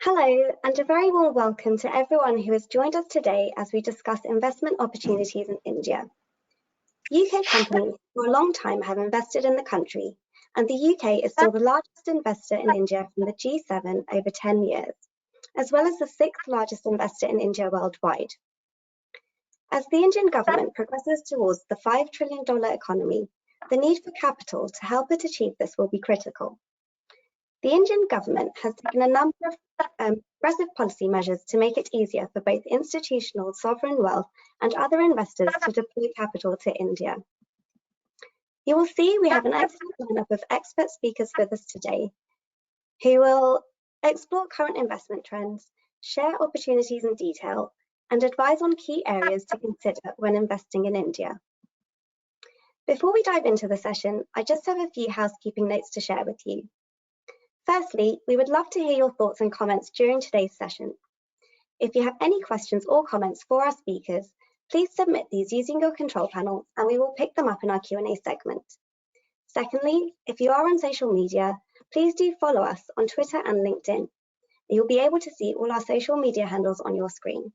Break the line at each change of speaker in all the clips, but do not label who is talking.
Hello, and a very warm welcome to everyone who has joined us today as we discuss investment opportunities in India. UK companies for a long time have invested in the country, and the UK is still the largest investor in India from the G7 over 10 years, as well as the 6th largest investor in India worldwide. As the Indian government progresses towards the $5 trillion economy, the need for capital to help it achieve this will be critical. The Indian government has taken a number of aggressive policy measures to make it easier for both institutional sovereign wealth and other investors to deploy capital to India. You will see we have an excellent lineup of expert speakers with us today who will explore current investment trends, share opportunities in detail, and advise on key areas to consider when investing in India. Before we dive into the session, I just have a few housekeeping notes to share with you. Firstly, we would love to hear your thoughts and comments during today's session. If you have any questions or comments for our speakers, please submit these using your control panel and we will pick them up in our Q&A segment. Secondly, if you are on social media, please do follow us on Twitter and LinkedIn. You'll be able to see all our social media handles on your screen.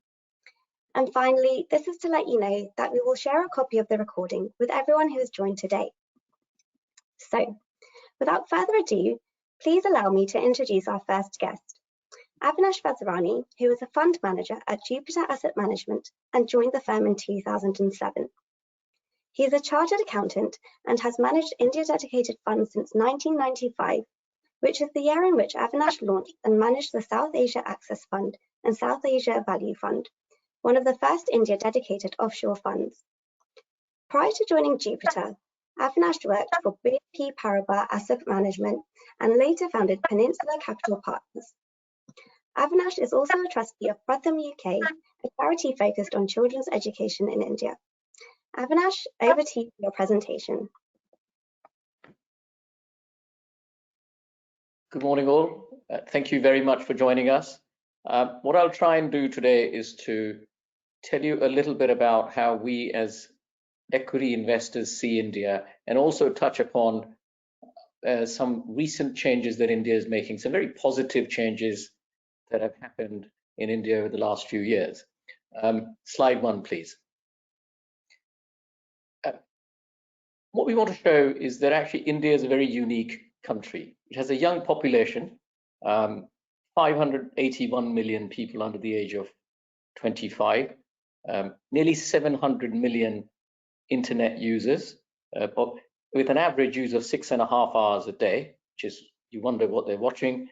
And finally, this is to let you know that we will share a copy of the recording with everyone who has joined today. So, without further ado, please allow me to introduce our first guest, Avinash Vazirani, who is a fund manager at Jupiter Asset Management and joined the firm in 2007. He is a chartered accountant and has managed India-dedicated funds since 1995, which is the year in which Avinash launched and managed the South Asia Access Fund and South Asia Value Fund, one of the first India-dedicated offshore funds. Prior to joining Jupiter, Avinash worked for BNP Paribas Asset Management and later founded Peninsula Capital Partners. Avinash is also a trustee of Pratham UK, a charity focused on children's education in India. Avinash, over to you for your presentation.
Good morning all. Thank you very much for joining us. What I'll try and do today is to tell you a little bit about how we as equity investors see India, and also touch upon some recent changes that India is making, some very positive changes that have happened in India over the last few years. Slide 1, please. What we want to show is that actually India is a very unique country. It has a young population, 581 million people under the age of 25, nearly 700 million internet users, with an average use of 6.5 hours a day, which is, you wonder what they're watching.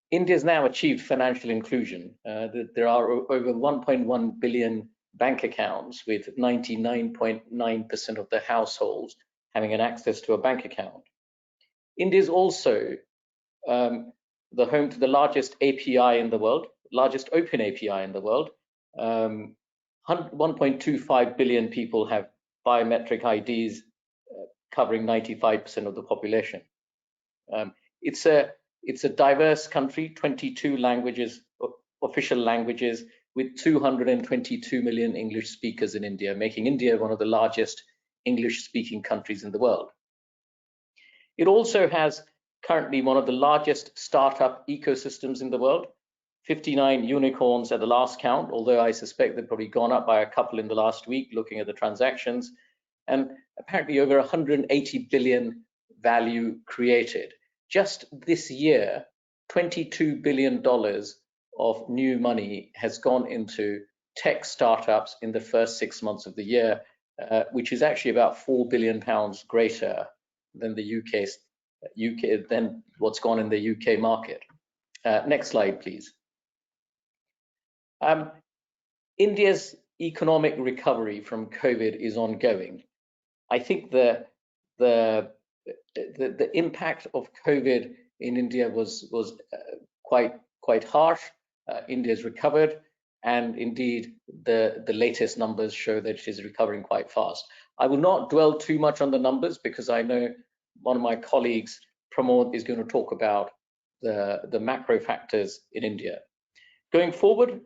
India's now achieved financial inclusion. There are over 1.1 billion bank accounts, with 99.9% of the households having an access to a bank account. India is also the home to the largest API in the world, largest open API in the world. 1.25 billion people have biometric IDs, covering 95% of the population. It's a diverse country, 22 languages, official languages, with 222 million English speakers in India, making India one of the largest English-speaking countries in the world. It also has currently one of the largest startup ecosystems in the world. 59 unicorns at the last count, although I suspect they've probably gone up by a couple in the last week, looking at the transactions, and apparently over 180 billion value created. Just this year, $22 billion of new money has gone into tech startups in the first 6 months of the year, which is actually about £4 billion greater than the UK than what's gone in the UK market. Next slide, please. India's economic recovery from COVID is ongoing. I think the impact of COVID in India was quite harsh. India's recovered, and indeed the latest numbers show that it is recovering quite fast. I will not dwell too much on the numbers because I know one of my colleagues, Pramod, is going to talk about the macro factors in India. Going forward,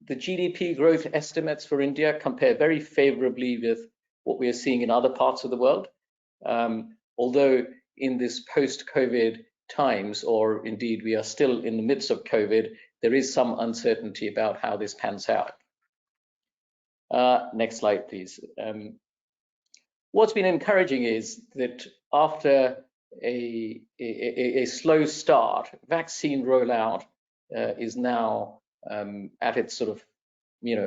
the GDP growth estimates for India compare very favorably with what we are seeing in other parts of the world. Although in this post-COVID times, or indeed we are still in the midst of COVID, there is some uncertainty about how this pans out. Next slide, please. What's been encouraging is that after a slow start, vaccine rollout is now at its sort of,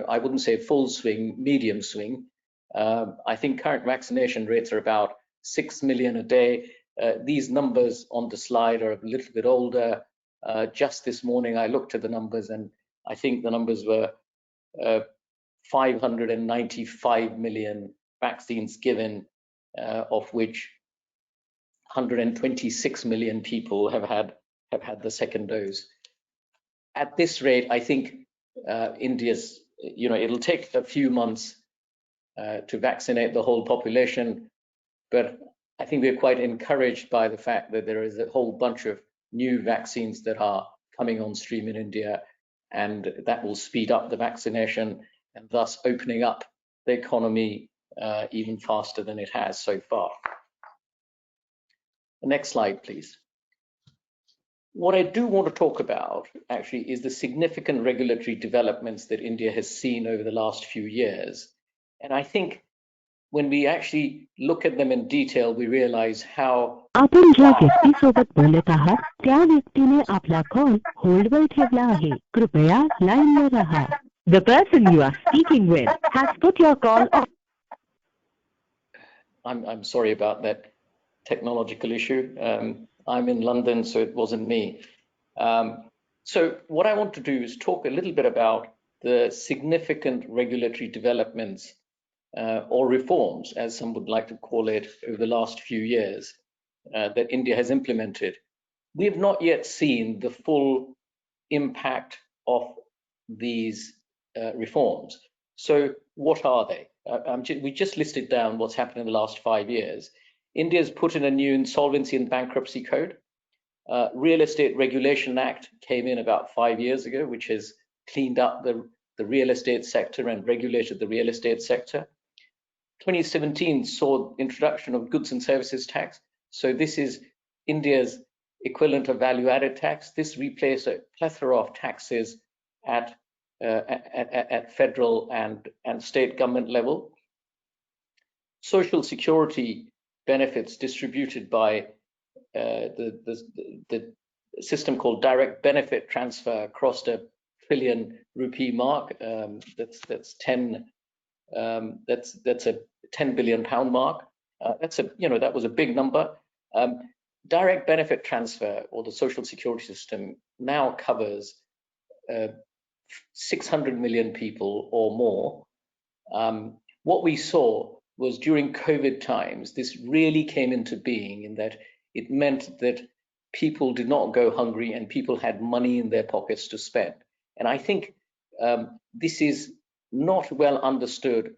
I wouldn't say full swing, medium swing. I think current vaccination rates are about 6 million a day. These numbers on the slide are a little bit older. Just this morning, I looked at the numbers, and I think the numbers were 595 million vaccines given, of which 126 million people have had the second dose. At this rate, I think India's, it'll take a few months to vaccinate the whole population, but I think we're quite encouraged by the fact that there is a whole bunch of new vaccines that are coming on stream in India, and that will speed up the vaccination and thus opening up the economy even faster than it has so far. The next slide, please. What I do want to talk about actually is the significant regulatory developments that India has seen over the last few years. And I think when we actually look at them in detail, we realize how
आपण ज्या व्यक्तीसोबत बोलत आहात त्या व्यक्तीने आपला call होल्डवर ठेवला आहे. कृपया लाईनवर राहा. The person you are speaking with has put your call on.
I'm sorry about that technological issue. I'm in London, so it wasn't me. So what I want to do is talk a little bit about the significant regulatory developments or reforms, as some would like to call it, over the last few years that India has implemented. We have not yet seen the full impact of these reforms. So what are they? We just listed down what's happened in the last 5 years. India's put in a new insolvency and bankruptcy code. Real Estate Regulation Act came in about 5 years ago, which has cleaned up the real estate sector and regulated the real estate sector. 2017 saw introduction of goods and services tax. So this is India's equivalent of value-added tax. This replaced a plethora of taxes at federal and state government level. Social security benefits distributed by the system called direct benefit transfer crossed a trillion rupee mark. That's a 10 billion pound mark. That was a big number. Direct benefit transfer, or the social security system, now covers 600 million people or more. What we saw was during COVID times, this really came into being in that it meant that people did not go hungry and people had money in their pockets to spend. And I think this is not well understood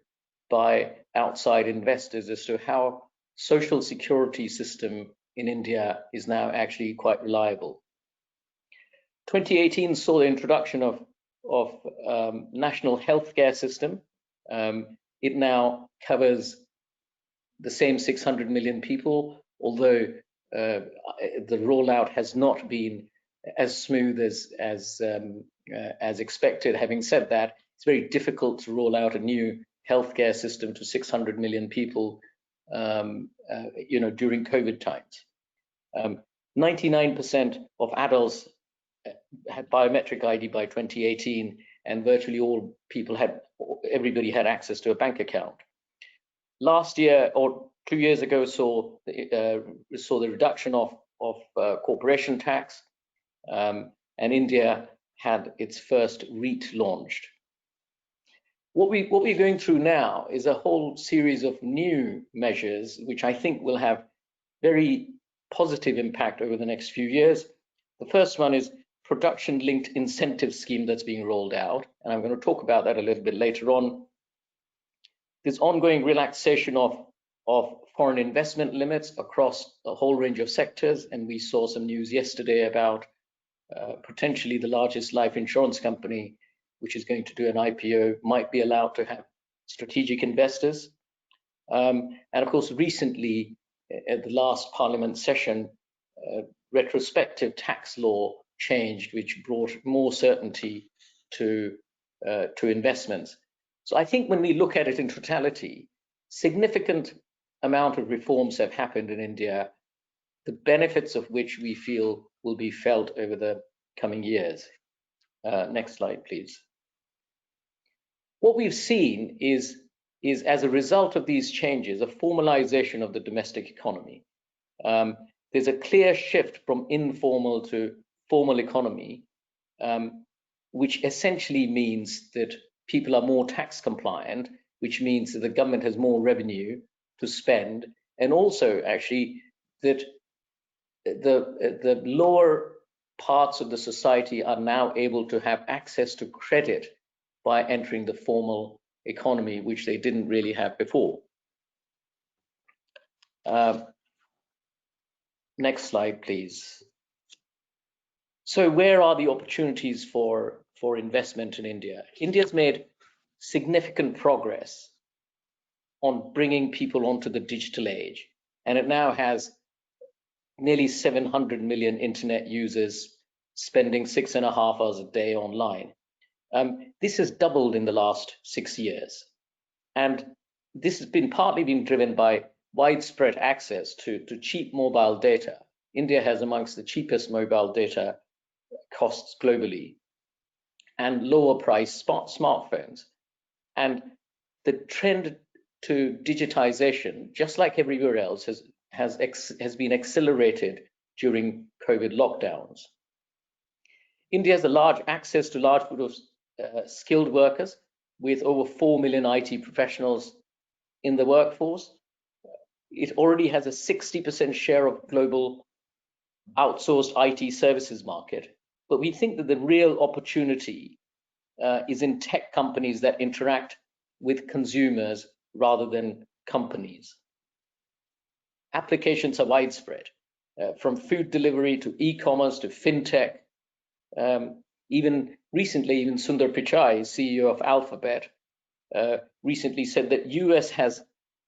by outside investors as to how social security system in India is now actually quite reliable. 2018 saw the introduction of national healthcare system. It now covers the same 600 million people, although the rollout has not been as smooth as expected. Having said that, it's very difficult to roll out a new healthcare system to 600 million people, during COVID times. 99% of adults had biometric ID by 2018, and virtually all people everybody had access to a bank account. Last year or 2 years ago saw the reduction of corporation tax, and India had its first REIT launched. What we're going through now is a whole series of new measures, which I think will have very positive impact over the next few years. The first one is production-linked incentive scheme that's being rolled out, and I'm going to talk about that a little bit later on. There's ongoing relaxation of foreign investment limits across a whole range of sectors, and we saw some news yesterday about potentially the largest life insurance company, which is going to do an IPO, might be allowed to have strategic investors. And of course, recently at the last Parliament session, retrospective tax law changed, which brought more certainty to investments. So I think when we look at it in totality, significant amount of reforms have happened in India, the benefits of which we feel will be felt over the coming years. Next slide, please. What we've seen is as a result of these changes, a formalization of the domestic economy. There's a clear shift from informal to formal economy, which essentially means that people are more tax compliant, which means that the government has more revenue to spend, and also actually that the lower parts of the society are now able to have access to credit by entering the formal economy, which they didn't really have before. Next slide, please. So where are the opportunities for investment in India? India's made significant progress on bringing people onto the digital age, and it now has nearly 700 million internet users spending 6.5 hours a day online. This has doubled in the last 6 years, and this has been partly been driven by widespread access to cheap mobile data. India has amongst the cheapest mobile data costs globally, and lower priced smartphones. And the trend to digitization, just like everywhere else, has been accelerated during COVID lockdowns. India has a large access to large pool of skilled workers, with over 4 million IT professionals in the workforce. It already has a 60% share of global outsourced IT services market. But we think that the real opportunity is in tech companies that interact with consumers rather than companies. Applications are widespread, from food delivery to e-commerce to fintech. Even recently, even Sundar Pichai, CEO of Alphabet, recently said that US has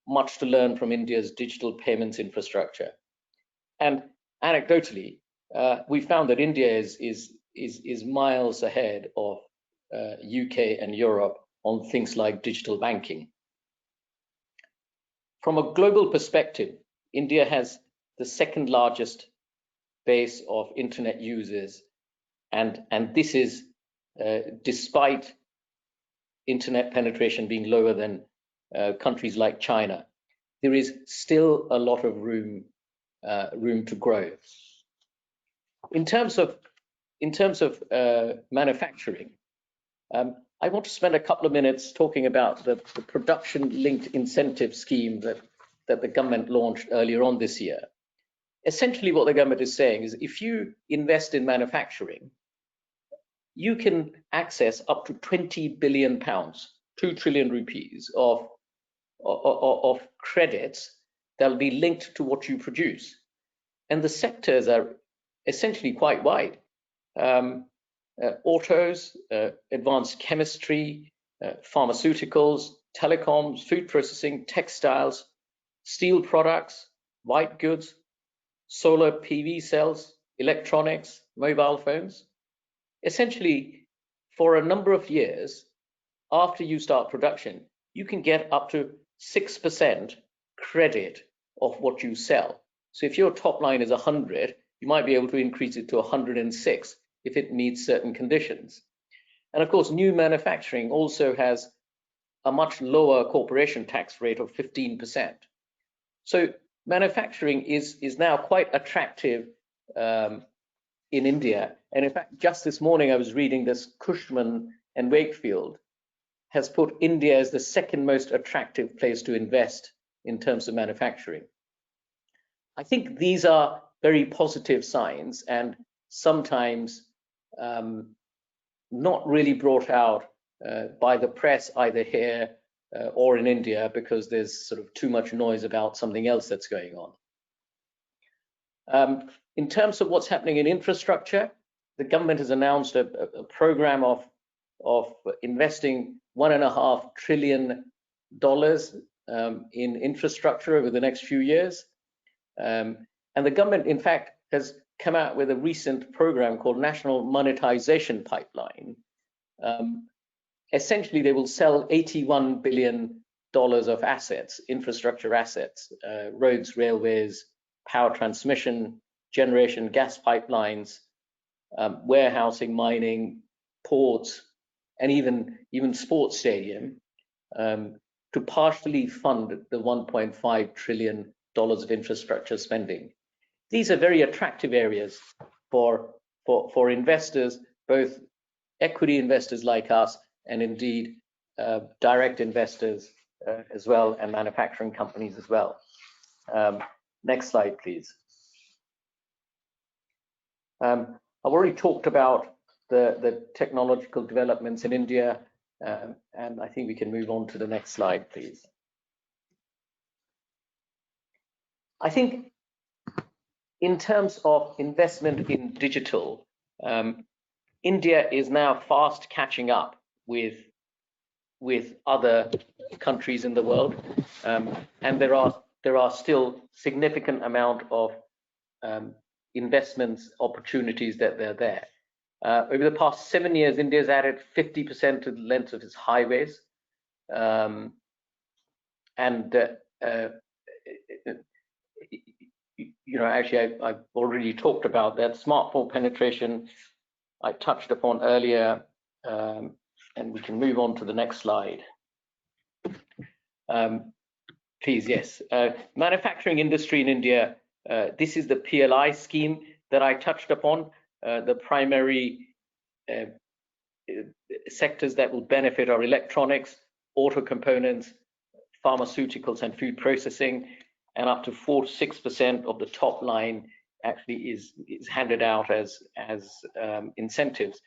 much to learn from India's digital payments infrastructure. And anecdotally, we found that India is miles ahead of UK and Europe on things like digital banking. From a global perspective, India has the second largest base of internet users, and this is despite internet penetration being lower than countries like China. There is still a lot of room to grow. In terms of manufacturing, I want to spend a couple of minutes talking about the production-linked incentive scheme that the government launched earlier on this year. Essentially, what the government is saying is, if you invest in manufacturing, you can access up to 20 billion pounds, 2 trillion rupees of credits that will be linked to what you produce. And the sectors are essentially quite wide. Autos, advanced chemistry, pharmaceuticals, telecoms, food processing, textiles, steel products, white goods, solar PV cells, electronics, mobile phones. Essentially, for a number of years after you start production, you can get up to 6% credit of what you sell. So if your top line is 100, you might be able to increase it to 106 if it meets certain conditions. And of course, new manufacturing also has a much lower corporation tax rate of 15%. So manufacturing is now quite attractive in India. And in fact, just this morning, I was reading this Cushman and Wakefield has put India as the second most attractive place to invest in terms of manufacturing. I think these are very positive signs, and sometimes not really brought out by the press either here or in India, because there's sort of too much noise about something else that's going on. In terms of what's happening in infrastructure, the government has announced a program of investing $1.5 trillion in infrastructure over the next few years. And the government, in fact, has come out with a recent program called National Monetization Pipeline. Essentially, they will sell $81 billion of assets, infrastructure assets, roads, railways, power transmission, generation, gas pipelines, warehousing, mining, ports, and even sports stadium, to partially fund the $1.5 trillion of infrastructure spending. These are very attractive areas for investors, both equity investors like us, and indeed direct investors as well, and manufacturing companies as well. Next slide, please. I've already talked about the technological developments in India, and I think we can move on to the next slide, please. I think in terms of investment in digital, India is now fast catching up with other countries in the world, and there are still significant amount of investments opportunities that they're there. Over the past 7 years, India's added 50% to the length of its highways, actually, I've already talked about that. Smartphone penetration I touched upon earlier, and we can move on to the next slide. Please, yes. Manufacturing industry in India, this is the PLI scheme that I touched upon, the primary sectors that will benefit are electronics, auto components, pharmaceuticals, and food processing, and up to 4 to 6% of the top line actually is handed out as incentives.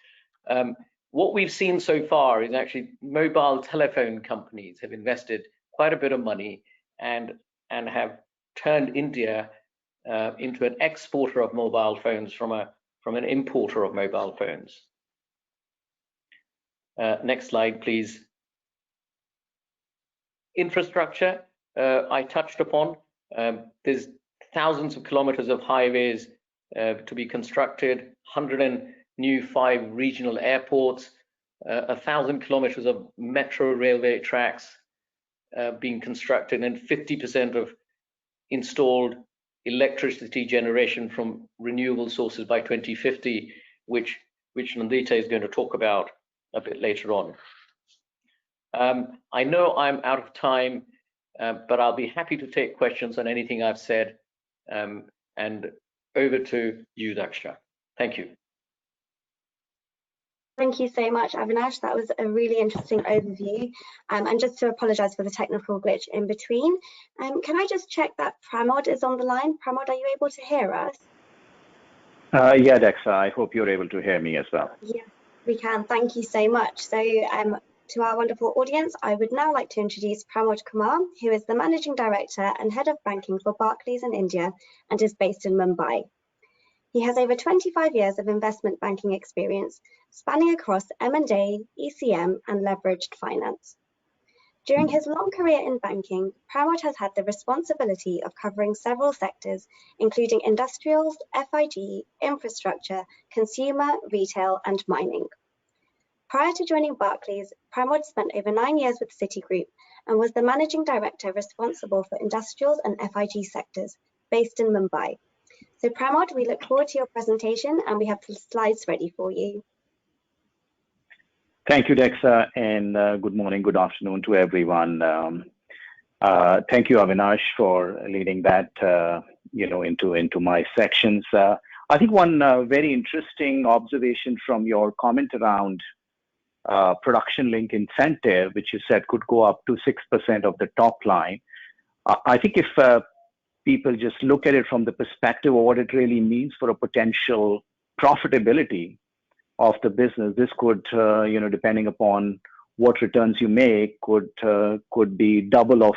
What we've seen so far is actually mobile telephone companies have invested quite a bit of money and have turned India into an exporter of mobile phones from an importer of mobile phones. Next slide, please. Infrastructure, I touched upon. There's thousands of kilometers of highways to be constructed, 105 regional airports, 1,000 kilometers of metro railway tracks being constructed, and 50% of installed electricity generation from renewable sources by 2050, which Nandita is going to talk about a bit later on. I know I'm out of time, but I'll be happy to take questions on anything I've said. And over to you, Daksha. Thank you.
Thank you so much, Avinash. That was a really interesting overview. And just to apologize for the technical glitch in between, can I just check that Pramod is on the line? Pramod, are you able to hear us?
Yeah, Daksha, I hope you're able to hear me as well.
Yes, we can. Thank you so much. So to our wonderful audience, I would now like to introduce Pramod Kumar, who is the Managing Director and Head of Banking for Barclays in India and is based in Mumbai. He has over 25 years of investment banking experience, spanning across M&A, ECM, and leveraged finance. During his long career in banking, Pramod has had the responsibility of covering several sectors, including industrials, FIG, infrastructure, consumer, retail, and mining. Prior to joining Barclays, Pramod spent over 9 years with Citigroup and was the managing director responsible for industrials and FIG sectors, based in Mumbai. So Pramod, we look forward to your presentation, and we have the slides ready for you.
Thank you, Daksha, and good morning, good afternoon to everyone. Thank you, Avinash, for leading that into my sections. I think one very interesting observation from your comment around production link incentive, which you said could go up to 6% of the top line. I think if people just look at it from the perspective of what it really means for a potential profitability of the business, this could, depending upon what returns you make, could be double of,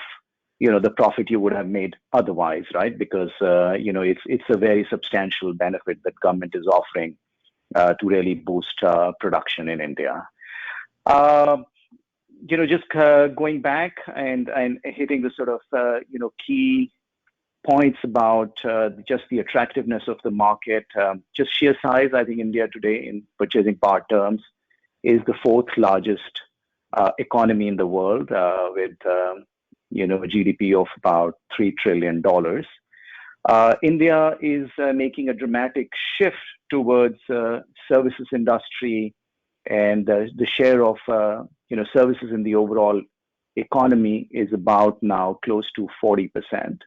the profit you would have made otherwise, right? Because, it's a very substantial benefit that government is offering to really boost production in India. Just going back and hitting the sort of, key points about just the attractiveness of the market. Just sheer size, I think India today in purchasing power terms is the fourth largest economy in the world with a GDP of about $3 trillion. India is making a dramatic shift towards services industry, and the share of services in the overall economy is about now close to 40%.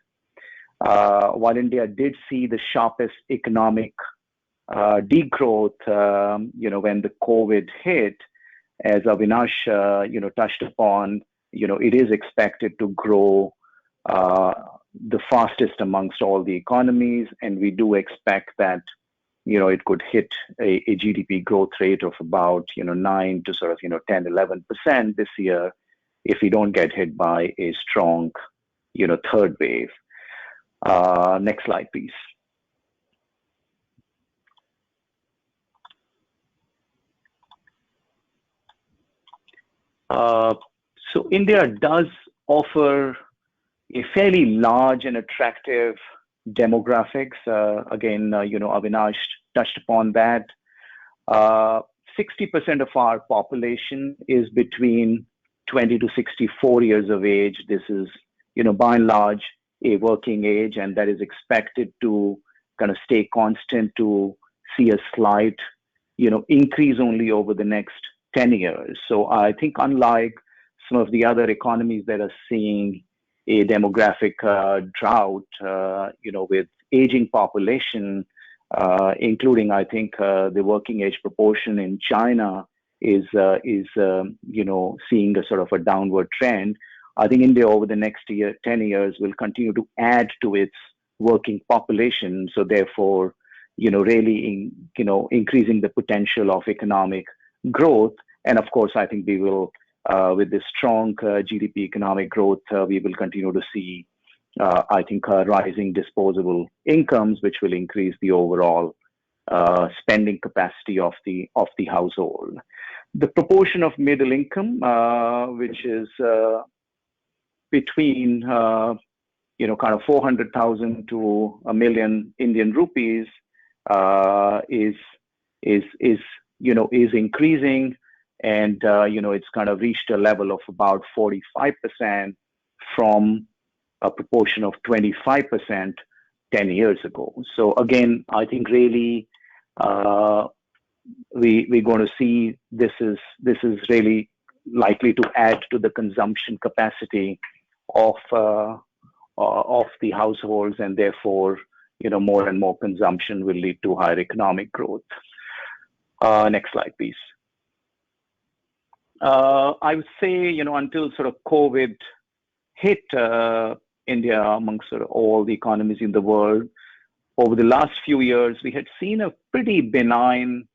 While India did see the sharpest economic degrowth, when the COVID hit, as Avinash, touched upon, it is expected to grow the fastest amongst all the economies, and we do expect that, it could hit a GDP growth rate of about, 9 to sort of, 10, 11% this year if we don't get hit by a strong, third wave. Next slide, please. So India does offer a fairly large and attractive demographics. Again, Avinash touched upon that. 60% of our population is between 20 to 64 years of age. This is, by and large, a working age, and that is expected to kind of stay constant to see a slight, increase only over the next 10 years. So I think unlike some of the other economies that are seeing a demographic drought, with aging population, including, I think, the working age proportion in China is seeing a sort of a downward trend. I think India over the next 10 years will continue to add to its working population. So therefore, really, increasing the potential of economic growth. And of course, I think we will, with this strong GDP economic growth, we will continue to see, rising disposable incomes, which will increase the overall spending capacity of the household. The proportion of middle income, which is between kind of 400,000 to a million Indian rupees, is increasing, and it's kind of reached a level of about 45% from a proportion of 25% 10 years ago. So again, I think really we're going to see this is really likely to add to the consumption capacity of the households, and therefore, more and more consumption will lead to higher economic growth. Next slide, please. I would say, until sort of COVID hit India amongst sort of all the economies in the world, over the last few years, we had seen a pretty benign,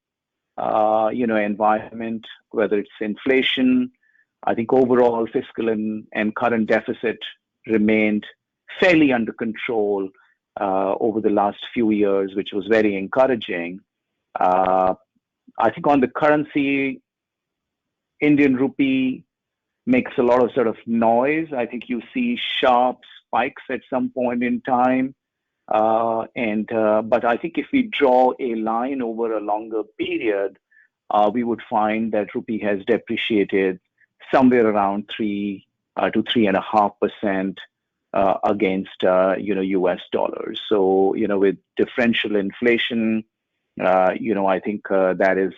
environment, whether it's inflation. I think overall fiscal and current deficit remained fairly under control over the last few years, which was very encouraging. I think on the currency, Indian rupee makes a lot of sort of noise. I think you see sharp spikes at some point in time. But I think if we draw a line over a longer period, we would find that rupee has depreciated somewhere around 3 to 3.5% against US dollars. So with differential inflation, I think that is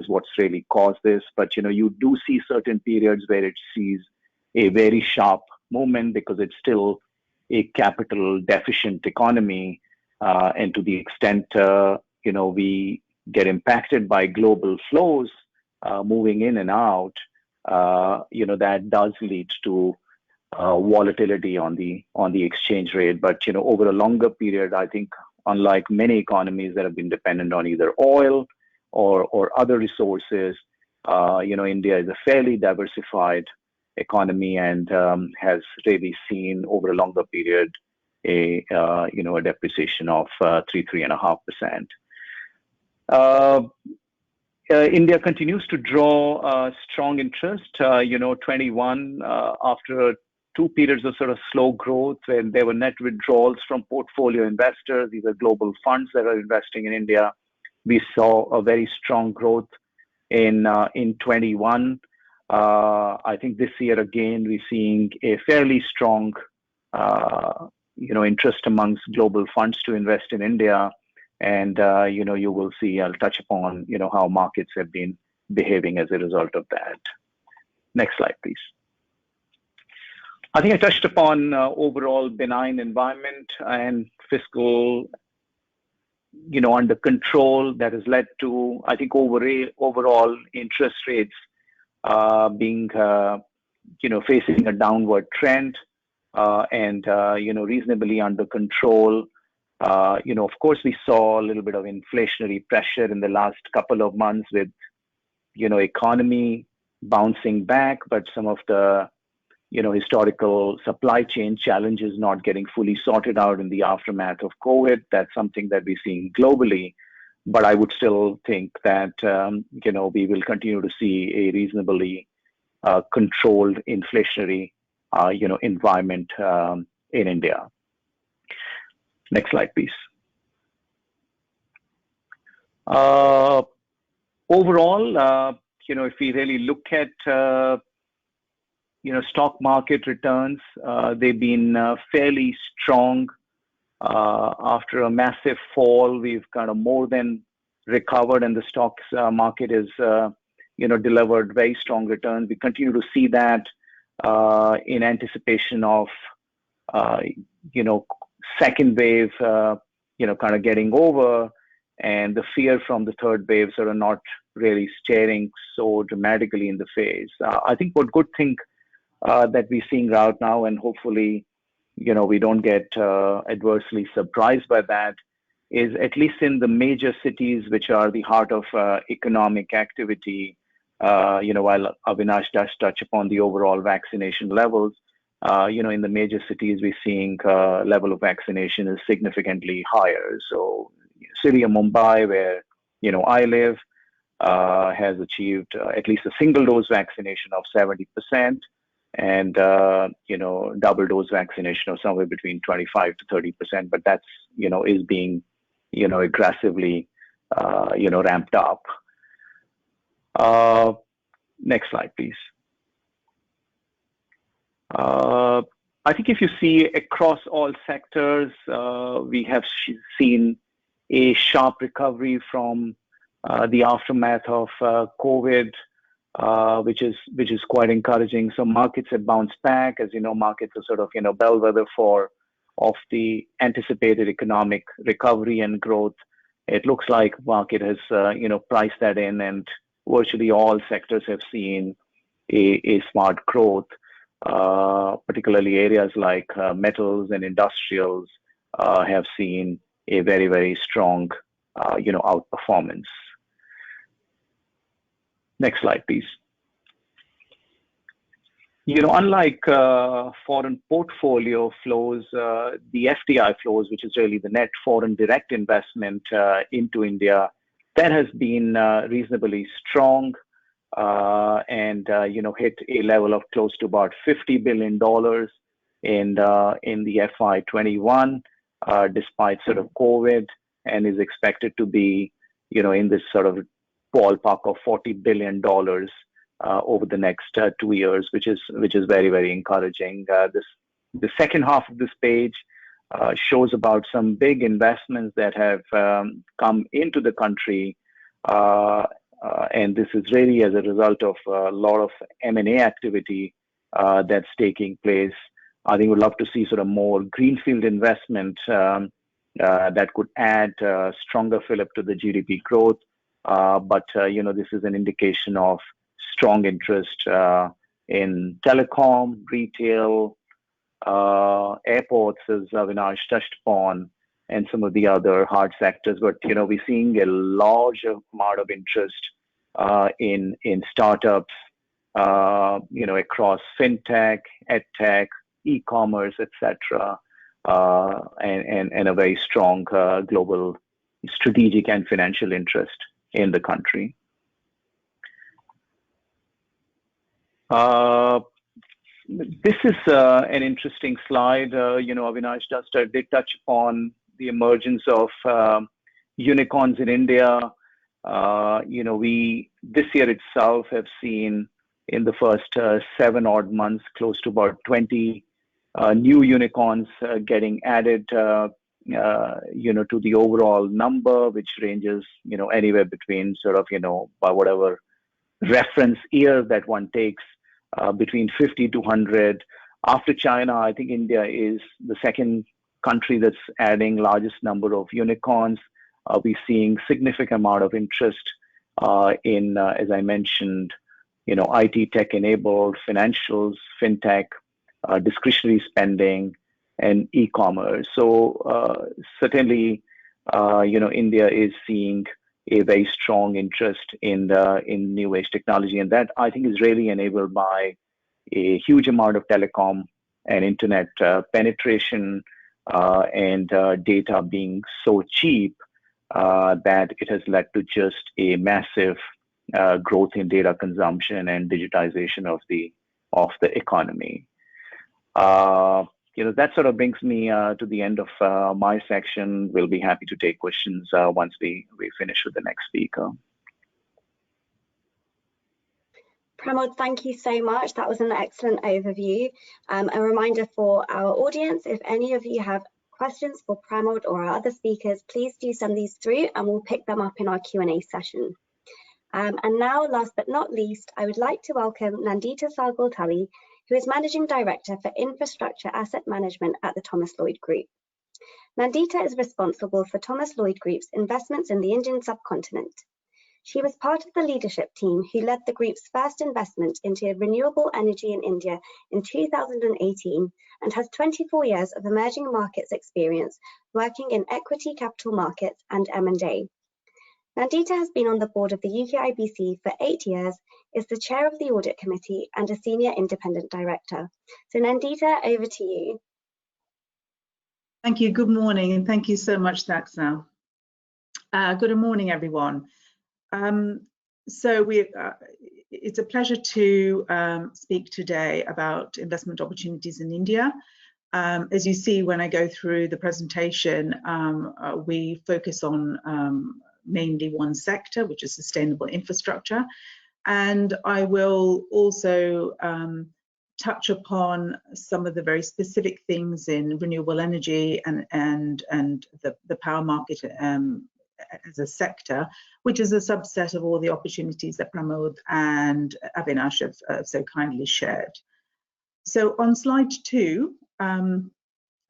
what's really caused this. But you do see certain periods where it sees a very sharp movement because it's still a capital deficient economy, and to the extent we get impacted by global flows moving in and out, that does lead to volatility on the exchange rate. But over a longer period, I think unlike many economies that have been dependent on either oil or other resources, India is a fairly diversified economy and has really seen over a longer period a depreciation of 3.5%. India continues to draw strong interest. 21 after a two periods of sort of slow growth when there were net withdrawals from portfolio investors. These are global funds that are investing in India. We saw a very strong growth in 21. I think this year again we're seeing a fairly strong interest amongst global funds to invest in India, and you will see. I'll touch upon how markets have been behaving as a result of that. Next slide, please. I think I touched upon overall benign environment and fiscal under control that has led to, I think, overall interest rates being facing a downward trend and reasonably under control. Of course, we saw a little bit of inflationary pressure in the last couple of months with economy bouncing back, but some of the historical supply chain challenges not getting fully sorted out in the aftermath of COVID. That's something that we're seeing globally. But I would still think that, we will continue to see a reasonably controlled inflationary, environment in India. Next slide, please. Overall, if we really look at stock market returns, they've been fairly strong. After a massive fall, we've kind of more than recovered, and the stocks market is, delivered very strong returns. We continue to see that in anticipation of, second wave, kind of getting over, and the fear from the third wave sort of not really staring so dramatically in the face. I think what good thing that we're seeing right now, and hopefully, we don't get adversely surprised by that, is at least in the major cities, which are the heart of economic activity, while Avinash does touch upon the overall vaccination levels, in the major cities, we're seeing level of vaccination is significantly higher. So city of Mumbai, where, I live, has achieved at least a single dose vaccination of 70%. And double dose vaccination of somewhere between 25 to 30%, but that's is being aggressively ramped up. Next slide, please. I think if you see across all sectors, we have seen a sharp recovery from the aftermath of COVID. Which is quite encouraging. So markets have bounced back. As you know, markets are sort of bellwether of the anticipated economic recovery and growth. It looks like market has priced that in, and virtually all sectors have seen a smart growth. Particularly areas like metals and industrials have seen a very, very strong outperformance. Next slide, please. Unlike foreign portfolio flows, the FDI flows, which is really the net foreign direct investment into India, that has been reasonably strong and hit a level of close to about $50 billion in the FY21, despite sort of COVID, and is expected to be in this sort of ballpark of $40 billion over the next 2 years, which is very, very encouraging. The second half of this page shows about some big investments that have come into the country, and this is really as a result of a lot of M&A activity that's taking place. I think we'd love to see sort of more greenfield investment that could add stronger fillip to the GDP growth. But this is an indication of strong interest in telecom, retail, airports, as Avinash touched upon, and some of the other hard sectors. But we're seeing a large amount of interest in startups, across fintech, edtech, e-commerce, etc., and a very strong global strategic and financial interest in the country. This is an interesting slide. Avinash just did touch upon the emergence of unicorns in India. We this year itself have seen in the first 7 odd months close to about 20 new unicorns getting added, to the overall number, which ranges, anywhere between sort of, by whatever reference year that one takes, between 50 to 100. After China, I think India is the second country that's adding largest number of unicorns. We're seeing significant amount of interest in, as I mentioned, IT tech-enabled financials, fintech, discretionary spending, and e-commerce. So certainly, India is seeing a very strong interest in new age technology, and that I think is really enabled by a huge amount of telecom and internet penetration and data being so cheap that it has led to just a massive growth in data consumption and digitization of the economy. That sort of brings me to the end of my section. We'll be happy to take questions once we finish with the next speaker.
Pramod, thank you so much. That was an excellent overview. A reminder for our audience, if any of you have questions for Pramod or our other speakers, please do send these through and we'll pick them up in our Q&A session. And now, last but not least, I would like to welcome Nandita Sargoltali, who is Managing Director for Infrastructure Asset Management at the Thomas Lloyd Group. Nandita is responsible for Thomas Lloyd Group's investments in the Indian subcontinent. She was part of the leadership team who led the group's first investment into renewable energy in India in 2018 and has 24 years of emerging markets experience working in equity capital markets and M&A. Nandita has been on the board of the UK IBC for 8 years, is the chair of the audit committee and a senior independent director. So Nandita, over to you.
Thank you. Good morning, and thank you so much, Daxna. Good morning, everyone. It's a pleasure to speak today about investment opportunities in India. As you see when I go through the presentation, we focus on mainly one sector, which is sustainable infrastructure. And I will also touch upon some of the very specific things in renewable energy and the power market as a sector, which is a subset of all the opportunities that Pramod and Avinash have so kindly shared. So on slide 2,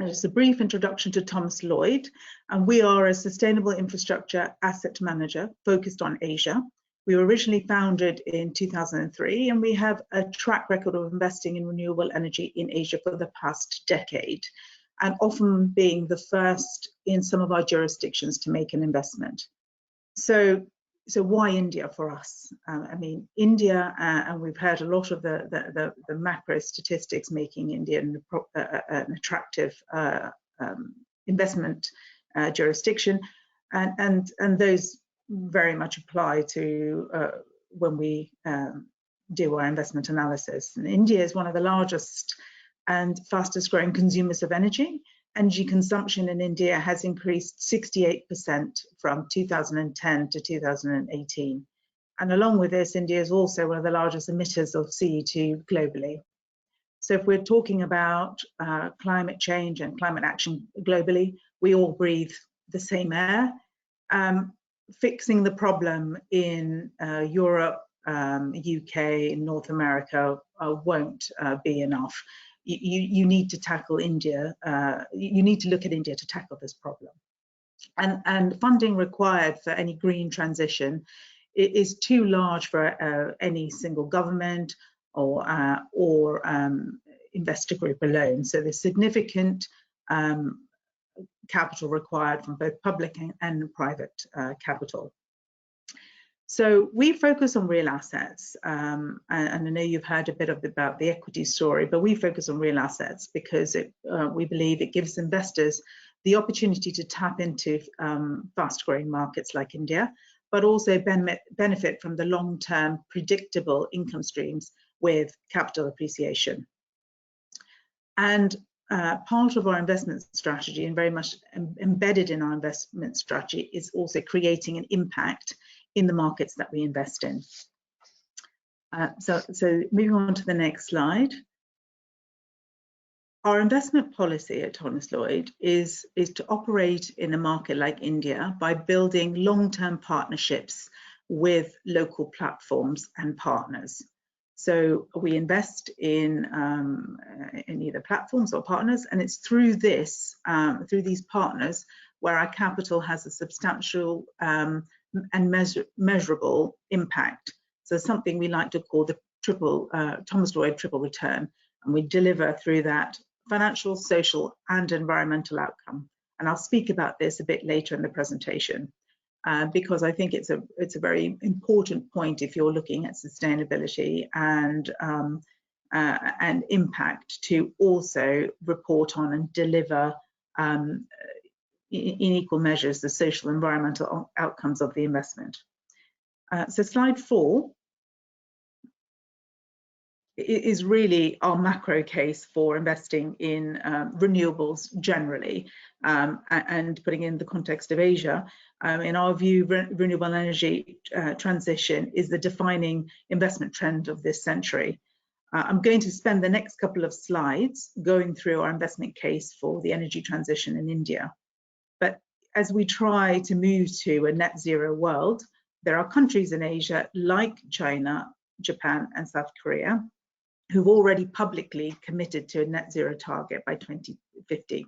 just a brief introduction to Thomas Lloyd, and we are a sustainable infrastructure asset manager focused on Asia. We were originally founded in 2003, and we have a track record of investing in renewable energy in Asia for the past decade, and often being the first in some of our jurisdictions to make an investment. So why India for us? I mean, India, and we've heard a lot of the macro statistics making India an attractive investment jurisdiction, and those very much apply to when we do our investment analysis. And India is one of the largest and fastest growing consumers of energy. Energy consumption in India has increased 68% from 2010 to 2018. And along with this, India is also one of the largest emitters of CO2 globally. So if we're talking about climate change and climate action globally, we all breathe the same air. Fixing the problem in Europe, UK, North America won't be enough. You need to tackle India. You need to look at India to tackle this problem. And funding required for any green transition is too large for any single government or investor group alone. So there's significant capital required from both public and private capital. So we focus on real assets, and I know you've heard a bit about the equity story, but we focus on real assets because we believe it gives investors the opportunity to tap into fast-growing markets like India, but also benefit from the long-term predictable income streams with capital appreciation. And part of our investment strategy, and very much embedded in our investment strategy, is also creating an impact in the markets that we invest in. So moving on to the next slide. Our investment policy at Thomas Lloyd is to operate in a market like India by building long-term partnerships with local platforms and partners. So we invest in either platforms or partners, and it's through these partners where our capital has a substantial and measurable impact. So something we like to call the Thomas Lloyd triple return, and we deliver through that financial, social, and environmental outcome. And I'll speak about this a bit later in the presentation, because I think it's a very important point if you're looking at sustainability and impact, to also report on and deliver in equal measures the social environmental outcomes of the investment. So slide 4 is really our macro case for investing in renewables generally, and putting in the context of Asia. In our view, renewable energy transition is the defining investment trend of this century. I'm going to spend the next couple of slides going through our investment case for the energy transition in India. But as we try to move to a net zero world, there are countries in Asia like China, Japan, and South Korea who've already publicly committed to a net zero target by 2050.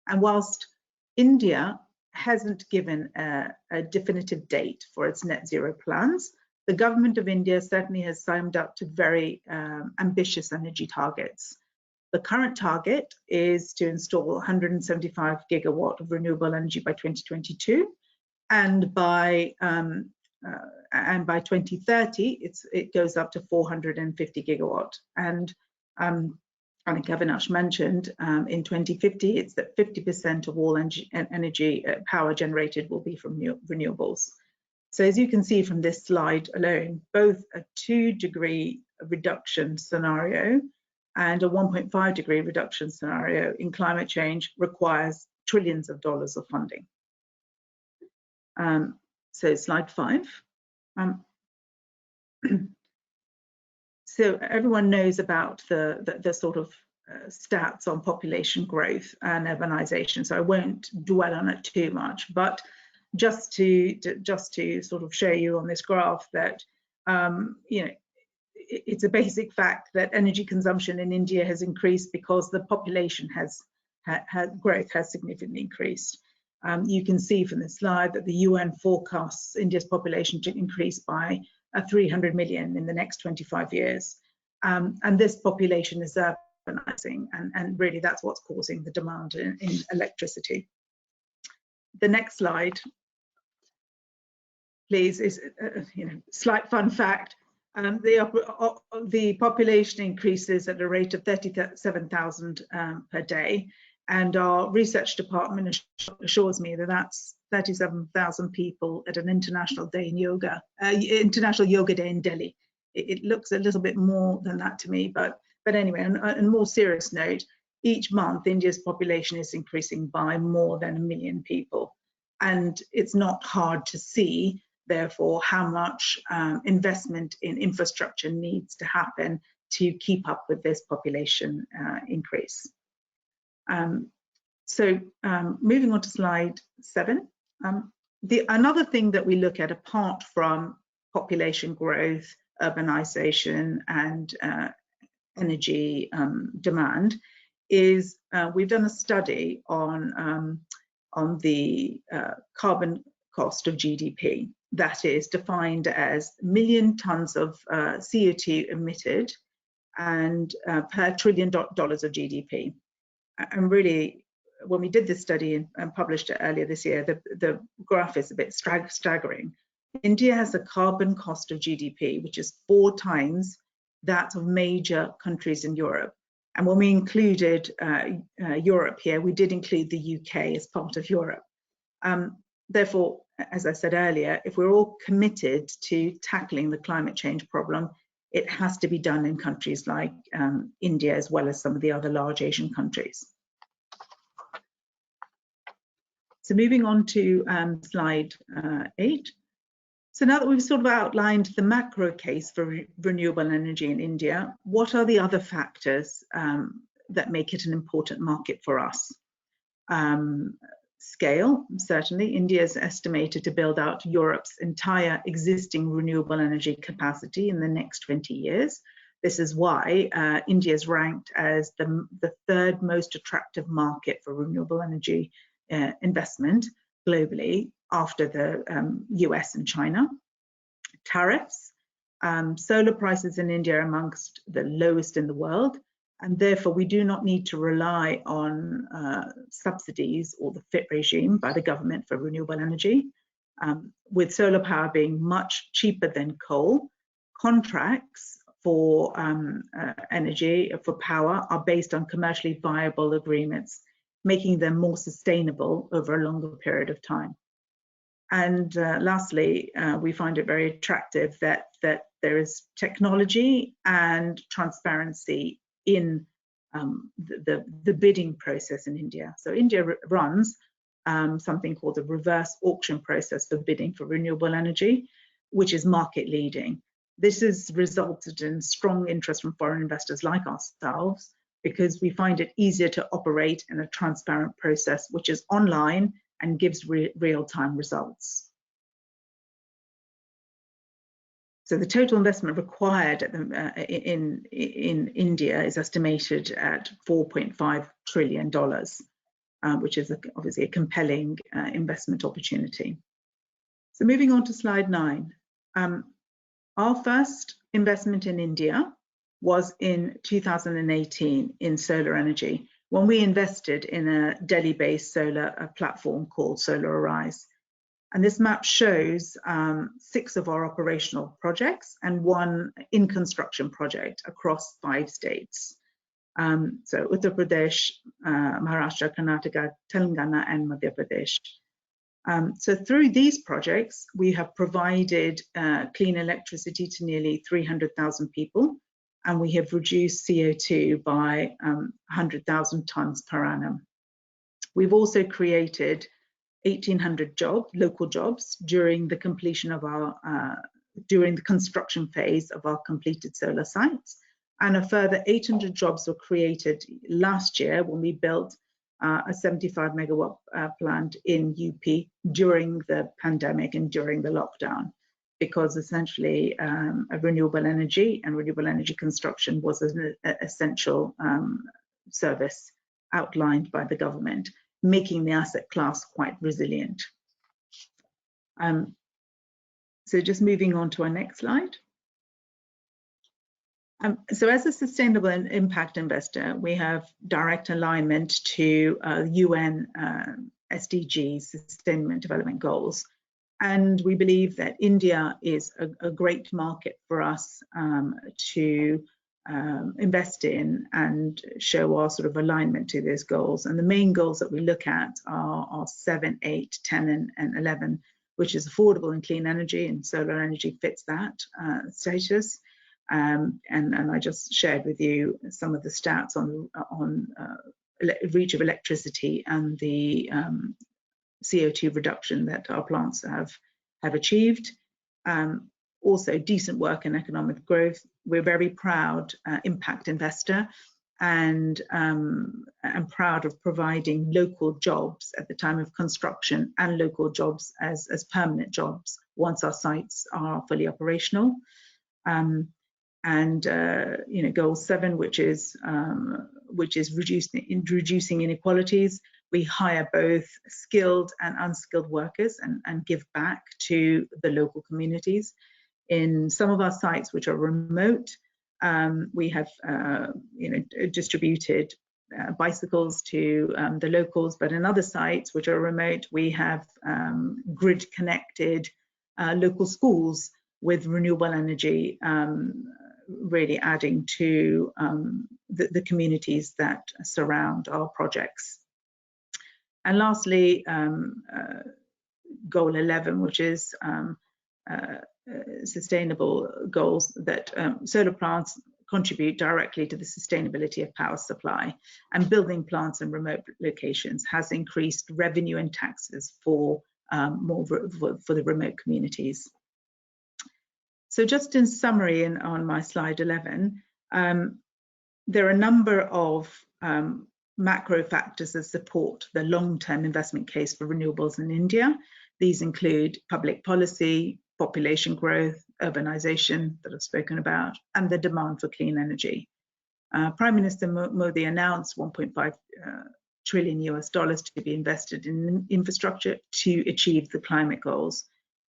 And whilst India hasn't given a definitive date for its net zero plans, the government of India certainly has signed up to very ambitious energy targets. The current target is to install 175 gigawatt of renewable energy by 2022, and by 2030, it goes up to 450 gigawatt. And I think Avinash mentioned in 2050, it's that 50% of all energy power generated will be from renewables. So as you can see from this slide alone, both a 2-degree reduction scenario and a 1.5 degree reduction scenario in climate change requires trillions of dollars of funding. So slide 5. So everyone knows about the sort of stats on population growth and urbanization, so I won't dwell on it too much, but just to sort of show you on this graph that you know, it's a basic fact that energy consumption in India has increased because the population growth has significantly increased. You can see from this slide that the UN forecasts India's population to increase by 300 million in the next 25 years. And this population is urbanizing, and really that's what's causing the demand in electricity. The next slide, please, is you know, slight fun fact. The population increases at a rate of 37,000 per day, and our research department assures me that that's 37,000 people at an International Day in Yoga, International Yoga Day in Delhi. It looks a little bit more than that to me, but anyway, on a more serious note, each month India's population is increasing by more than 1 million people, and it's not hard to see, therefore, how much investment in infrastructure needs to happen to keep up with this population increase. Moving on to slide 7. Another thing that we look at, apart from population growth, urbanization, and energy demand, is we've done a study on the carbon cost of GDP. That is defined as million tons of CO2 emitted and per $1 trillion of GDP. And really, when we did this study and published it earlier this year, the graph is a bit staggering. India has a carbon cost of GDP, which is 4 times that of major countries in Europe. And when we included Europe here, we did include the UK as part of Europe. Therefore, as I said earlier, if we're all committed to tackling the climate change problem, it has to be done in countries like India, as well as some of the other large Asian countries. So moving on to slide 8. So now that we've sort of outlined the macro case for renewable energy in India, what are the other factors that make it an important market for us? Scale, certainly. India is estimated to build out Europe's entire existing renewable energy capacity in the next 20 years. This is why India is ranked as the third most attractive market for renewable energy investment globally, after the US and China. Tariffs. Solar prices in India are amongst the lowest in the world, and therefore we do not need to rely on subsidies or the FIT regime by the government for renewable energy. With solar power being much cheaper than coal, contracts for energy, for power, are based on commercially viable agreements, making them more sustainable over a longer period of time. And lastly, we find it very attractive that there is technology and transparency in the bidding process in India. So India runs something called the reverse auction process for bidding for renewable energy, which is market leading. This has resulted in strong interest from foreign investors like ourselves, because we find it easier to operate in a transparent process, which is online and gives real-time results. So the total investment required in India is estimated at $4.5 trillion, which is obviously a compelling investment opportunity. So moving on to slide 9. Our first investment in India was in 2018 in solar energy, when we invested in a Delhi-based solar platform called Solar Arise. And this map shows 6 of our operational projects and 1 in construction project across 5 states. So Uttar Pradesh, Maharashtra, Karnataka, Telangana, and Madhya Pradesh. So through these projects, we have provided clean electricity to nearly 300,000 people, and we have reduced CO2 by 100,000 tons per annum. We've also created 1,800 local jobs during the completion of our, during the construction phase of our completed solar sites, and a further 800 jobs were created last year when we built a 75 megawatt plant in UP during the pandemic and during the lockdown, because essentially renewable energy and renewable energy construction was an essential service outlined by the government, making the asset class quite resilient. So just moving on to our next slide. So as a sustainable and impact investor, we have direct alignment to UN SDGs, Sustainable Development Goals. And we believe that India is a great market for us to invest in and show our sort of alignment to those goals. And the main goals that we look at are 7, 8, 10, and 11, which is affordable and clean energy, and solar energy fits that status. And I just shared with you some of the stats on reach of electricity and the CO2 reduction that our plants have achieved. Also decent work and economic growth. We're very proud impact investor, and I'm proud of providing local jobs at the time of construction and local jobs as permanent jobs once our sites are fully operational. And you know, goal 7, which is reducing inequalities. We hire both skilled and unskilled workers and give back to the local communities. In some of our sites which are remote, we have you know, distributed bicycles to the locals, but in other sites which are remote, we have grid connected local schools with renewable energy, really adding to the communities that surround our projects. And lastly, goal 11, which is sustainable goals, that solar plants contribute directly to the sustainability of power supply, and building plants in remote locations has increased revenue and taxes for the remote communities. So just in summary, on my slide 11, there are a number of macro factors that support the long-term investment case for renewables in India. These include public policy, population growth, urbanization that I've spoken about, and the demand for clean energy. Prime Minister Modi announced $1.5 trillion to be invested in infrastructure to achieve the climate goals.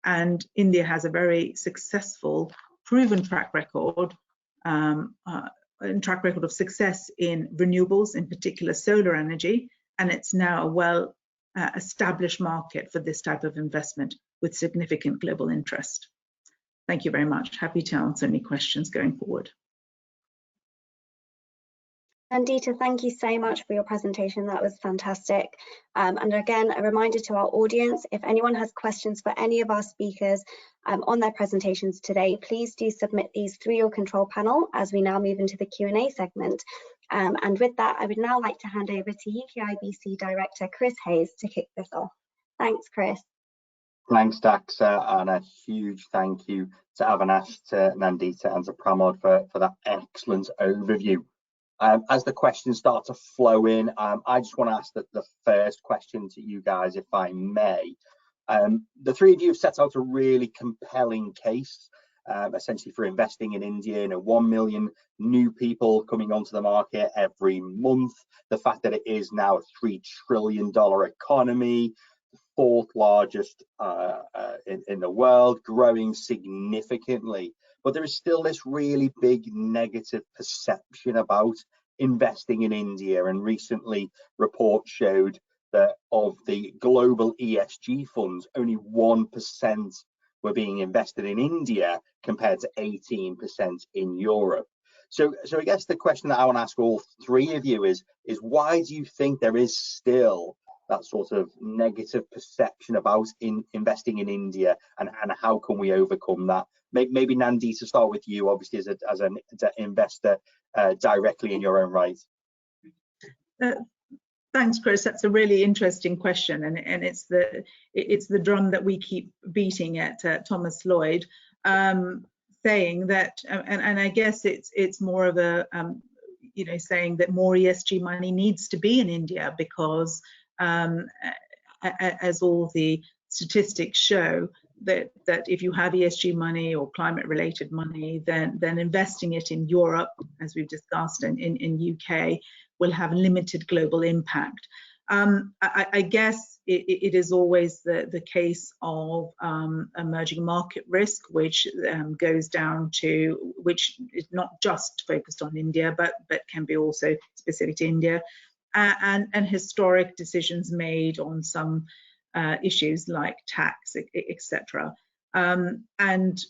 And India has a very successful, proven track record of success in renewables, in particular solar energy, and it's now a well established market for this type of investment with significant global interest. Thank you very much. Happy to answer any questions going forward.
Nandita, thank you so much for your presentation. That was fantastic. And again, a reminder to our audience, if anyone has questions for any of our speakers on their presentations today, please do submit these through your control panel as we now move into the Q&A segment. And with that, I would now like to hand over to UKIBC Director Chris Hayes to kick this off. Thanks, Chris.
Thanks, Daxa, and a huge thank you to Avinash, to Nandita, and to Pramod for that excellent overview. As the questions start to flow in, I just want to ask the first question to you guys, if I may. The three of you have set out a really compelling case, essentially for investing in India. 1 million new people coming onto the market every month. The fact that it is now a $3 trillion economy, the fourth largest in the world, growing significantly. But there is still this really big negative perception about investing in India, and recently reports showed that of the global ESG funds, only 1% were being invested in India compared to 18% in Europe. So I guess the question that I want to ask all three of you is why do you think there is still that sort of negative perception about investing in India, and how can we overcome that? Maybe Nandita, to start with you, obviously as an investor directly in your own right.
Thanks, Chris. That's a really interesting question, and it's the drum that we keep beating at Thomas Lloyd, saying that, and I guess it's more of a saying that more ESG money needs to be in India, because as all the statistics show, that if you have ESG money or climate related money, then investing it in Europe, as we've discussed, in UK, will have limited global impact. I guess it is always the case of emerging market risk, which goes down to, which is not just focused on India, but can be also specific to India, and historic decisions made on some issues like tax, etc., and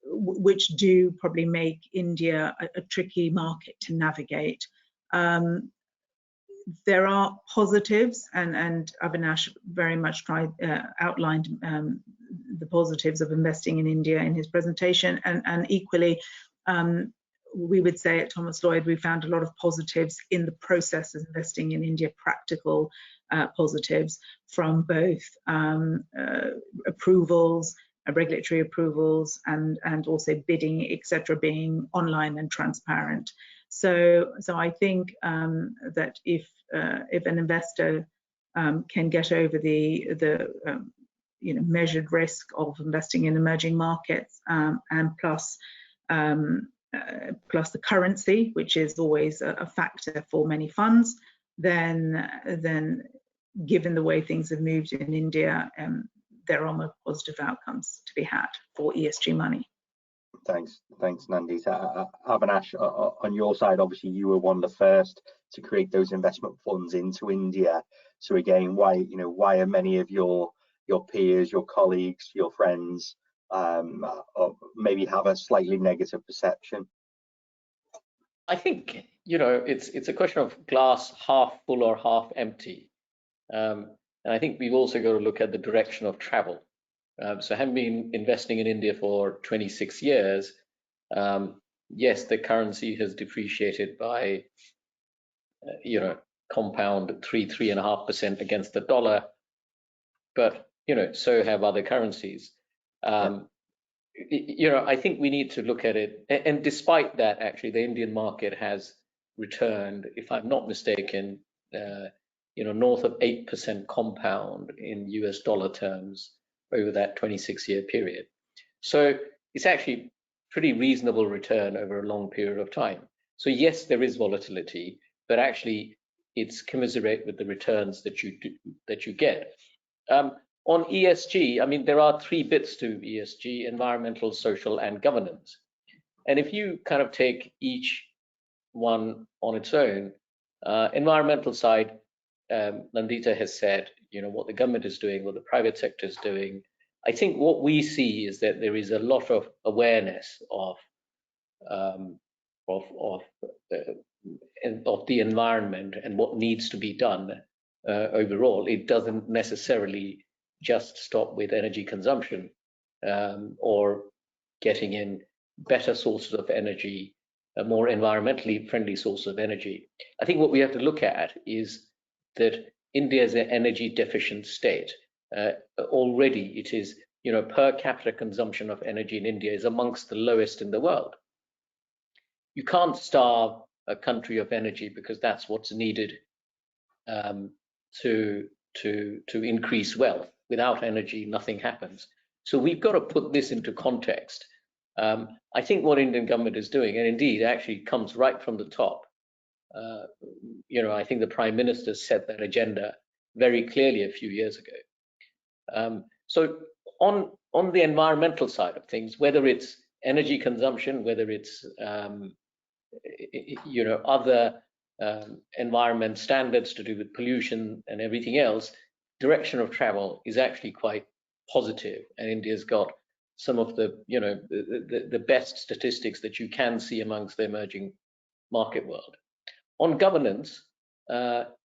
which do probably make India a tricky market to navigate. There are positives, and Avinash very much outlined the positives of investing in India in his presentation, and equally, we would say at Thomas Lloyd, we found a lot of positives in the process of investing in India, practical positives from both approvals, regulatory approvals, and also bidding, etc., being online and transparent. So I think that if an investor can get over the measured risk of investing in emerging markets, and plus the currency, which is always a factor for many funds, then given the way things have moved in India, there are more positive outcomes to be had for ESG money.
Thanks, Nandita. Avinash, on your side, obviously you were one of the first to create those investment funds into India. So again, why are many of your peers, your colleagues, your friends maybe have a slightly negative perception?
I think it's a question of glass half full or half empty, and I think we've also got to look at the direction of travel. So having been investing in India for 26 years, yes, the currency has depreciated by, compound 3.5% against the dollar, but, so have other currencies. I think we need to look at it, and despite that, actually, the Indian market has returned, if I'm not mistaken, north of 8% compound in US dollar terms over that 26-year period. So it's actually pretty reasonable return over a long period of time. So yes, there is volatility, but actually it's commensurate with the returns that you get. On ESG, I mean, there are 3 bits to ESG: environmental, social, and governance. And if you kind of take each one on its own, environmental side, Nandita has said, what the government is doing, what the private sector is doing. I think what we see is that there is a lot of awareness of the environment and what needs to be done overall. It doesn't necessarily just stop with energy consumption or getting in better sources of energy, a more environmentally friendly source of energy. I think what we have to look at is that India is an energy deficient state. Already it is, per capita consumption of energy in India is amongst the lowest in the world. You can't starve a country of energy because that's what's needed to increase wealth. Without energy, nothing happens. So we've got to put this into context. I think what Indian government is doing, and indeed actually comes right from the top. I think the Prime Minister set that agenda very clearly a few years ago. So on the environmental side of things, whether it's energy consumption, whether it's other environment standards to do with pollution and everything else, direction of travel is actually quite positive, and India's got some of the the best statistics that you can see amongst the emerging market world. On governance,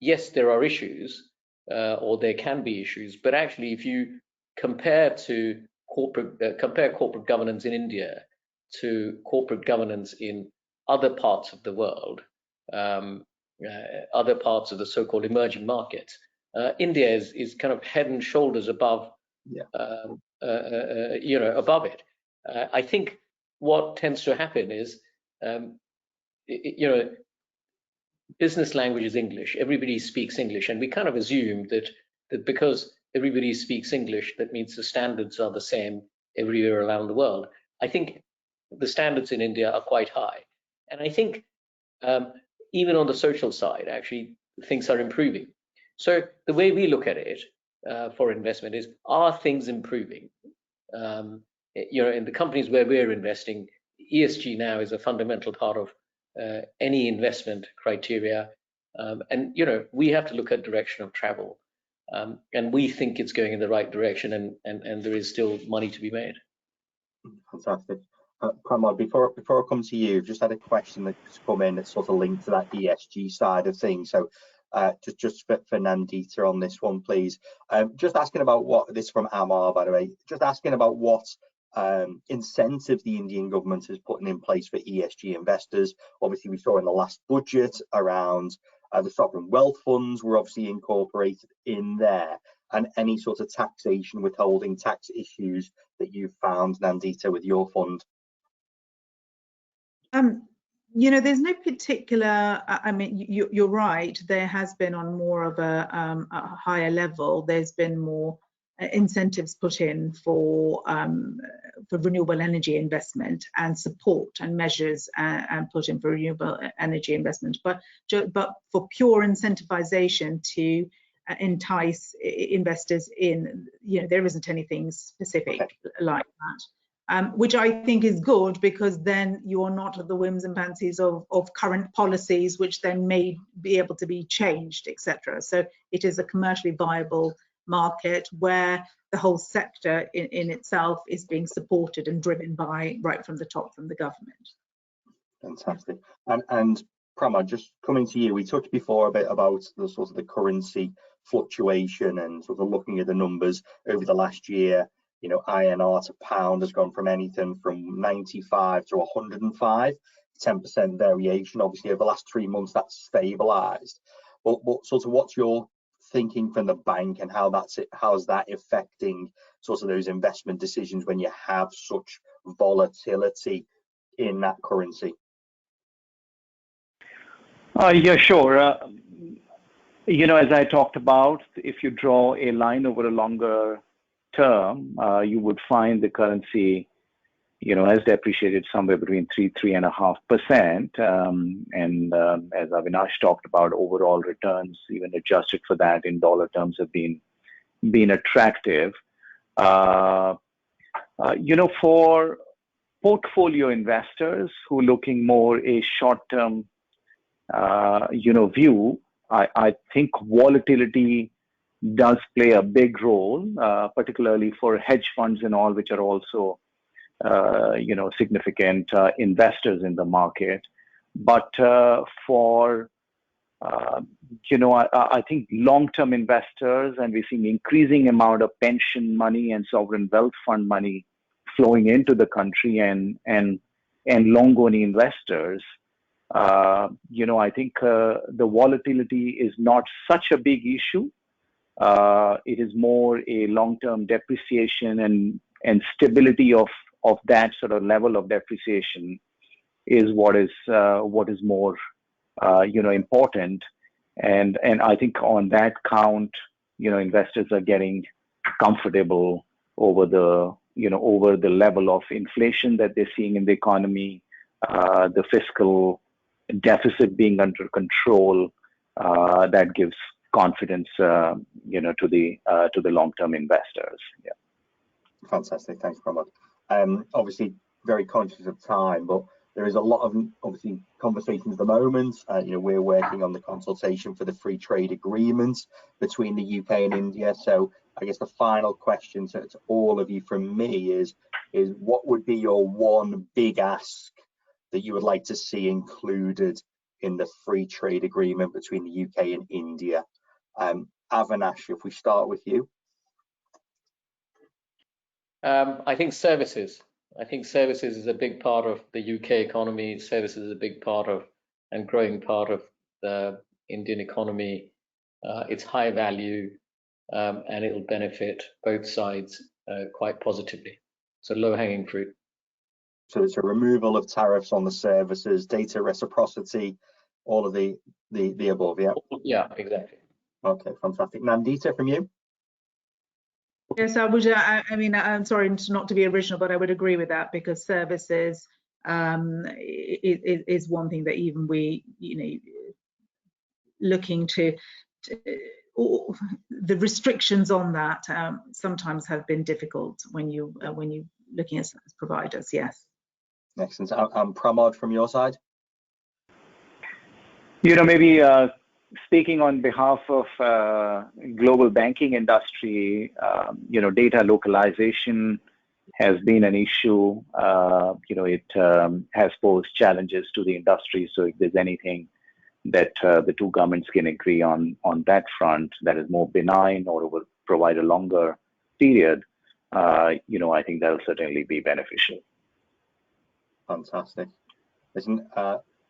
yes, there are issues, or there can be issues, but actually, if you compare corporate governance in India to corporate governance in other parts of the world, other parts of the so-called emerging markets, India is kind of head and shoulders above, above it. I think what tends to happen is, business language is English. Everybody speaks English, and we kind of assume that because everybody speaks English, that means the standards are the same everywhere around the world. I think the standards in India are quite high, and I think even on the social side, actually things are improving. So the way we look at it for investment is, are things improving? In the companies where we're investing, ESG now is a fundamental part of any investment criteria, and we have to look at direction of travel, and we think it's going in the right direction, and there is still money to be made.
Fantastic. Pramod, before I come to you, just had a question that's come in that's sort of linked to that ESG side of things. So just for Nandita on this one, please. Just asking about what, this from Amar, by the way, just asking about what incentive the Indian government is putting in place for ESG investors. Obviously, we saw in the last budget around the sovereign wealth funds were obviously incorporated in there, and any sort of taxation, withholding tax issues that you've found, Nandita, with your fund.
There's no particular, I mean, you're right, there has been on more of a higher level, there's been more incentives put in for renewable energy investment and support and measures and put in for renewable energy investment, but for pure incentivization to entice investors in, there isn't anything specific like that. Which I think is good, because then you are not at the whims and fancies of current policies, which then may be able to be changed, etc. So it is a commercially viable market where the whole sector in itself is being supported and driven by right from the top, from the government.
Fantastic. And Pramod, just coming to you, we talked before a bit about the sort of the currency fluctuation and sort of looking at the numbers over the last year. you know, INR to pound has gone from anything from 95 to 105, 10% variation. Obviously, over the last 3 months, that's stabilized. But sort of what's your thinking from the bank, and how's that affecting sort of those investment decisions when you have such volatility in that currency?
Yeah, sure. You know, as I talked about, if you draw a line over a longer term, you would find the currency, you know, has depreciated somewhere between 3–3.5%. And as Avinash talked about, overall returns, even adjusted for that in dollar terms, have been attractive. You know, for portfolio investors who are looking more a short-term, you know, view, I think volatility does play a big role, particularly for hedge funds and all, which are also, you know, significant investors in the market. But for, you know, I think long-term investors, and we're seeing increasing amount of pension money and sovereign wealth fund money flowing into the country, and long-only investors, you know, I think the volatility is not such a big issue. It is more a long-term depreciation, and stability of that sort of level of depreciation is what is more, you know, important. And I think on that count, you know, investors are getting comfortable over the, you know, over the level of inflation that they're seeing in the economy, the fiscal deficit being under control. That gives confidence, you know, to the long-term investors. Yeah.
Fantastic. Thanks, Pramod. Obviously, very conscious of time, but there is a lot of obviously conversations at the moment. You know, we're working on the consultation for the free trade agreement between the UK and India. So I guess the final question to all of you from me is what would be your one big ask that you would like to see included in the free trade agreement between the UK and India? Avinash, if we start with you.
I think services. I think services is a big part of the UK economy. Services is a big part of and growing part of the Indian economy. It's high value, and it'll benefit both sides quite positively. So low-hanging fruit.
So it's a removal of tariffs on the services, data reciprocity, all of the above. Yeah.
Yeah, exactly.
Okay, fantastic. Nandita, from you.
Yes, I would. I mean, I'm sorry not to be original, but I would agree with that, because services is one thing that even we, you know, looking to the restrictions on that sometimes have been difficult when you looking at providers. Yes.
Excellent. Pramod, from your side.
You know, maybe speaking on behalf of global banking industry, you know, data localization has been an issue. You know, it has posed challenges to the industry. So if there's anything that the two governments can agree on that front that is more benign or will provide a longer period, you know, I think that'll certainly be beneficial.
Fantastic. Listen,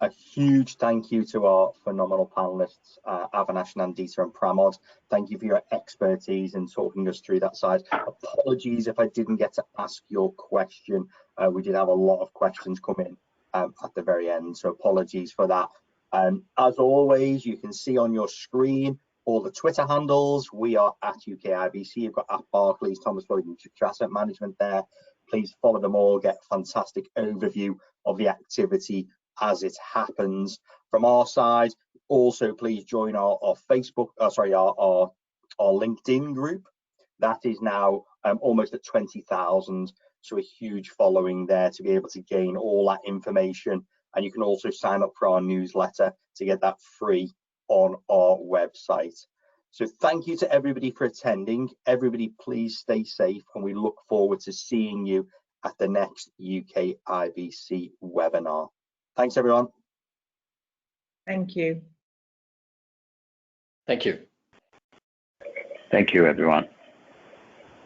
a huge thank you to our phenomenal panelists, Avinash, Nandita and Pramod. Thank you for your expertise in talking us through that side. Apologies if I didn't get to ask your question. We did have a lot of questions come in at the very end, so apologies for that. As always, you can see on your screen all the Twitter handles. We are at UKIBC. You've got at Barclays, Thomas Floyd, Asset Management there. Please follow them all, get a fantastic overview of the activity as it happens. From our side, also please join our Facebook, our LinkedIn group. That is now almost at 20,000, so a huge following there to be able to gain all that information. And you can also sign up for our newsletter to get that free on our website. So thank you to everybody for attending. Everybody, please stay safe, and we look forward to seeing you at the next UK IBC webinar. Thanks, everyone.
Thank you.
Thank you.
Thank you, everyone.